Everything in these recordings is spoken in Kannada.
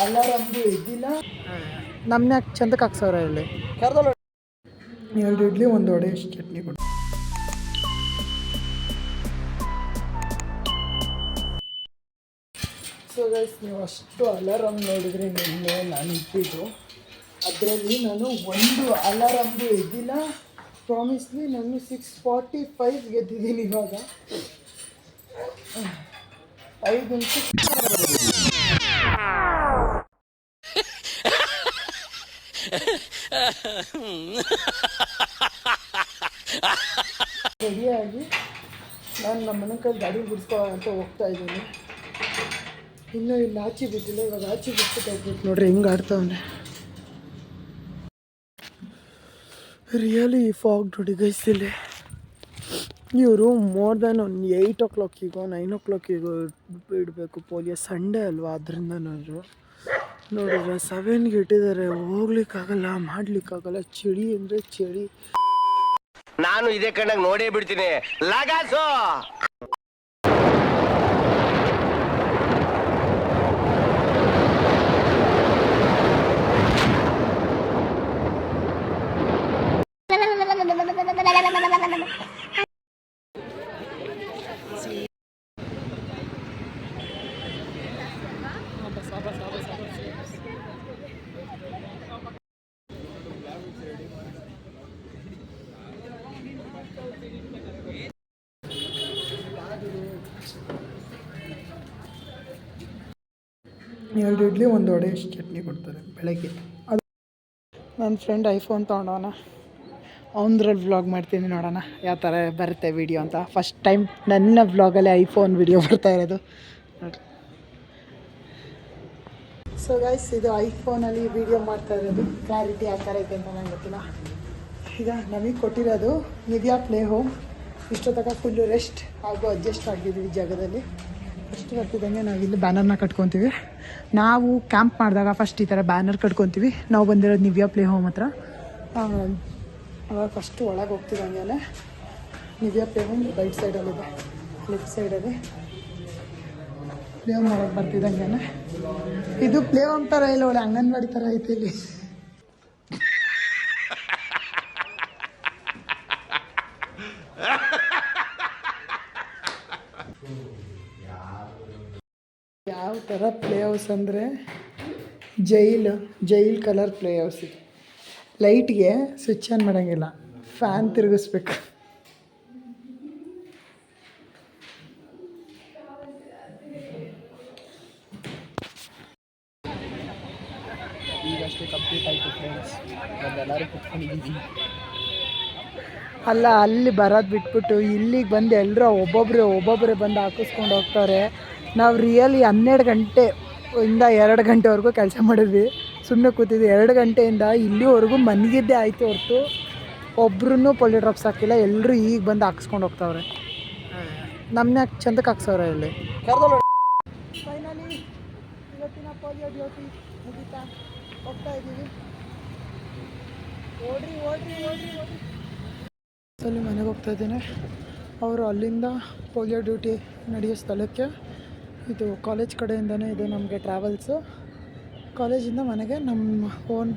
ಅಲಾರಂಬು ಎದ್ದಿಲ್ಲ. ನಮ್ಮನ್ಯಾಕ ಚಂದಕ್ಕೆ ಹಾಕ್ಸವ್ರ ಇಲ್ಲಿ ಕರ್ದಲ್ಲ. 2 ಇಡ್ಲಿ 1 ವಡೆ ಚಟ್ನಿ ಕೊಡು. ಸೊ ಗೈಸ್, ನೀವು ಅಷ್ಟು ಅಲಾರಾಮ್ ನೋಡಿದರೆ ನಿನ್ನೆ ನಾನು ಇಟ್ಟಿದ್ದು, ಅದರಲ್ಲಿ ನಾನು 1 ಅಲಾರಂಬು ಎದ್ದಿಲ್ಲ. ಪ್ರಾಮಿಸ್ಲಿ ನಾನು 6:45 ಗೆದ್ದಿದ್ದೀನಿ. ಇವಾಗ 5 ನಿಮಿಷಕ್ಕೆ ರೆಡಿಯಾಗಿ ನಾನು ನಮ್ಮ ಮನೆ ಕೈ ಗಾಡಿ ಬಿಡಿಸ್ಕೊ ಅಂತ ಹೋಗ್ತಾ ಇದ್ದೀನಿ. ಇನ್ನೂ ಇಲ್ಲಿ ಆಚೆ ಬಿದ್ದಿಲ್ಲ. ಇವಾಗ ಆಚೆ ಬಿಟ್ಬಿಟ್ಟು ಹೋಗ್ಬೇಕು. ನೋಡ್ರಿ ಹೆಂಗೆ ಆಡ್ತಾವನೆ. ರಿಯಲಿ ಫಾಗ್ ನೋಡಿ ಗೈಸ್. ಇಲ್ಲಿ ಇವರು ಮೋರ್ ದ್ಯಾನ್ 8 o'clock 9 o'clock ಇಡಬೇಕು. ಪೋಲಿಯೋ ಸಂಡೇ ಅಲ್ವಾ, ಅದರಿಂದ ನೋಡಿದ್ರೆ 7ಗೆ ಇಟ್ಟಿದ್ದಾರೆ. ಹೋಗ್ಲಿಕ್ಕಾಗಲ್ಲ, ಮಾಡ್ಲಿಕ್ಕಾಗಲ್ಲ. ಚಳಿ ಅಂದರೆ ಚಳಿ. ನಾನು ಇದೇ ಕಣ್ಣಾಗ ನೋಡೇ ಬಿಡ್ತೀನಿ. ಲಗಾಸು ಎರಡು ಇಡ್ಲಿ 1 ವಡೆ ಚಟ್ನಿ ಕೊಡ್ತಾರೆ ಬೆಳಗ್ಗೆ. ಅದು ನನ್ನ ಫ್ರೆಂಡ್ ಐಫೋನ್ ತೊಗೊಂಡವನ. ಅವನದ್ರಲ್ಲಿ ವ್ಲಾಗ್ ಮಾಡ್ತೀನಿ, ನೋಡೋಣ ಯಾವ ಥರ ಬರುತ್ತೆ ವೀಡಿಯೋ ಅಂತ. ಫಸ್ಟ್ ಟೈಮ್ ನನ್ನ ವ್ಲಾಗಲ್ಲಿ ಐಫೋನ್ ವೀಡಿಯೋ ಬರ್ತಾ ಇರೋದು ನೋಡಿ. ಸೊ ಗೈಸ್, ಇದು ಐಫೋನಲ್ಲಿ ವೀಡಿಯೋ ಮಾಡ್ತಾ ಇರೋದು. ಕ್ಲಾರಿಟಿ ಯಾವ ಥರ ಐತೆ ಅಂತ ನಂಗೆ ಗೊತ್ತಿಲ್ಲ. ಈಗ ನಮಗೆ ಕೊಟ್ಟಿರೋದು ನಿವಿಯಾ ಪ್ಲೇ ಹೋಮ್. ಇಷ್ಟೊತ್ತಕ ಫುಲ್ಲು ರೆಸ್ಟ್ ಹಾಗೂ ಅಡ್ಜಸ್ಟ್ ಆಗಿದ್ದೀವಿ ಜಾಗದಲ್ಲಿ. ಫಸ್ಟ್ ಬರ್ತಿದ್ದಂಗೆ ನಾವು ಇಲ್ಲಿ ಬ್ಯಾನರ್ನ ಕಟ್ಕೊತೀವಿ. ನಾವು ಕ್ಯಾಂಪ್ ಮಾಡಿದಾಗ ಫಸ್ಟ್ ಈ ಥರ ಬ್ಯಾನರ್ ಕಟ್ಕೊತೀವಿ. ನಾವು ಬಂದಿರೋದು ನಿವಿಯಾ ಪ್ಲೇ ಹೋಮ್ ಹತ್ರ. ಅವಾಗ ಫಸ್ಟು ಒಳಗೆ ಹೋಗ್ತಿದ್ದಂಗೆ ನಿವಿಯಾ ಪ್ಲೇ ಹೋಮ್ ರೈಟ್ ಸೈಡಲ್ಲಿದೆ, ಲೆಫ್ಟ್ ಸೈಡಲ್ಲಿ ಪ್ಲೇ ಹೋಮ್ ಒಳಗೆ ಬರ್ತಿದ್ದಂಗೆ. ಇದು ಪ್ಲೇ ಹೋಮ್ ಥರ ಇಲ್ಲ, ಒಳ್ಳೆ ಅಂಗನವಾಡಿ ಥರ ಐತೆ ಇಲ್ಲಿ. ಯಾವ ಥರ ಪ್ಲೇ ಹೌಸ್ ಅಂದರೆ ಜೈಲ್ ಕಲರ್ ಪ್ಲೇ ಹೌಸ್. ಇದು ಲೈಟ್ಗೆ ಸ್ವಿಚ್ ಆನ್ ಮಾಡೋಂಗಿಲ್ಲ, ಫ್ಯಾನ್ ತಿರುಗಿಸ್ಬೇಕು. ಈಗಷ್ಟೇ ಕಂಪ್ಲೀಟ್ ಆಯಿತು ಫ್ರೆಂಡ್ಸ್. ಎಲ್ಲರೂ ಕುತ್ಕೊಂಡಿದ್ದೀವಿ. ಅಲ್ಲ, ಅಲ್ಲಿ ಬರೋದು ಬಿಟ್ಬಿಟ್ಟು ಇಲ್ಲಿಗೆ ಬಂದು ಎಲ್ಲರೂ ಒಬ್ಬೊಬ್ಬರೇ ಬಂದು ಹಾಕಿಸ್ಕೊಂಡು ಹೋಗ್ತಾರೆ. ನಾವು ರಿಯಲಿ 12 ಗಂಟೆಯಿಂದ 2 ಗಂಟೆವರೆಗೂ ಕೆಲಸ ಮಾಡಿದ್ವಿ. ಸುಮ್ಮನೆ ಕೂತಿದ್ವಿ. 2 ಗಂಟೆಯಿಂದ ಇಲ್ಲಿವರೆಗೂ ಮನಗಿದ್ದೇ ಆಯಿತು ಹೊರತು ಒಬ್ರೂ ಪೋಲಿಯೋ ಡ್ರಾಪ್ಸ್ ಹಾಕಿಲ್ಲ. ಎಲ್ಲರೂ ಈಗ ಬಂದು ಹಾಕ್ಸ್ಕೊಂಡು ಹೋಗ್ತಾವ್ರೆ. ನಮ್ಮನ್ಯಾಕ ಚಂದಕ್ಕೆ ಹಾಕ್ಸವ್ರೆ ಇಲ್ಲಿ. ಫೈನಲಿ ಇವತ್ತಿನ ಪೋಲಿಯೋ ಡ್ಯೂಟಿ ಮುಗಿತಾ ಹೋಗ್ತಾ ಇದ್ದೀವಿ. ಓಡ್ರಿ. ಅಲ್ಲಿ ಮನೆಗೆ ಹೋಗ್ತಾ ಇದ್ದೀನಿ. ಅವರು ಅಲ್ಲಿಂದ ಪೋಲಿಯೋ ಡ್ಯೂಟಿ ನಡೆಯೋ ಸ್ಥಳಕ್ಕೆ, ಇದು ಕಾಲೇಜ್ ಕಡೆಯಿಂದನೇ ಇದೆ ನಮಗೆ ಟ್ರಾವೆಲ್ಸು. ಕಾಲೇಜಿಂದ ಮನೆಗೆ ನಮ್ಮ ಓನ್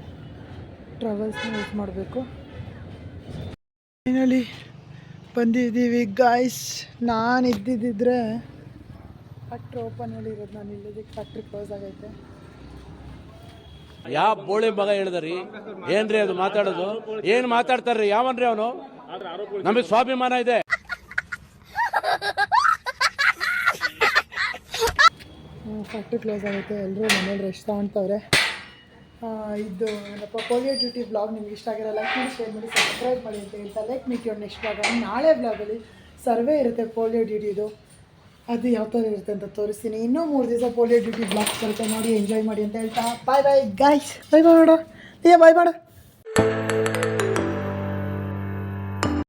ಟ್ರಾವೆಲ್ಸ್ನ ಯೂಸ್ ಮಾಡಬೇಕು. ಫೈನಲಿ ಬಂದಿದ್ದೀವಿ ಗಾಯ್ಸ್. ನಾನು ಇದ್ದಿದ್ದರೆ ಫ್ಯಾಕ್ಟ್ರಿ ಓಪನಲ್ಲಿ ಇರೋದು. ನಾನು ಇಲ್ಲದಕ್ಕೆ ಫ್ಯಾಕ್ಟ್ರಿ ಕ್ಲೋಸ್ ಆಗೈತೆ. ಯಾವ ಬೋಳಿ ಮಗ ಹೇಳಿದ್ರಿ? ಏನ್ರಿ ಅದು ಮಾತಾಡೋದು? ಏನು ಮಾತಾಡ್ತಾರ್ರಿ? ಯಾವನ್ರಿ ಅವನು? ನಮಗೆ ಸ್ವಾಭಿಮಾನ ಇದೆ. ಫ್ಯಾಕ್ಟ್ರಿ ಕ್ಲೋಸ್ ಆಗುತ್ತೆ. ಎಲ್ಲರೂ ಮನೇಲಿ ರೆಸ್ಟ್ ತಗೊಳ್ತವ್ರೆ. ಇದು ಏನಪ್ಪ ಪೋಲಿಯೋ ಡ್ಯೂಟಿ ಬ್ಲಾಗ್ ನಿಮ್ಗೆ ಇಷ್ಟ ಆಗಿರೋ ಲೈಕ್ ಮಾಡಿ, ಶೇರ್ ಮಾಡಿ, ಸಬ್ಸ್ಕ್ರೈಬ್ ಮಾಡಿ ಅಂತ ಹೇಳ್ತಾ let meet your next blog. ನಾಳೆ ಬ್ಲಾಗಲ್ಲಿ ಸರ್ವೆ ಇರುತ್ತೆ ಪೋಲಿಯೋ ಡ್ಯೂಟಿದು. ಅದು ಯಾವ ಥರ ಇರುತ್ತೆ ಅಂತ ತೋರಿಸ್ತೀನಿ. ಇನ್ನೂ 3 ದಿವಸ ಪೋಲಿಯೋ ಡ್ಯೂಟಿ ಬ್ಲಾಗ್ಸ್ ಬರುತ್ತೆ, ನೋಡಿ ಎಂಜಾಯ್ ಮಾಡಿ ಅಂತ ಹೇಳ್ತಾ ಬಾಯ್ ಗೈಸ್. ಬಾಯ್ ಮಾಡು. ಬಾಯ್ ಮಾಡು.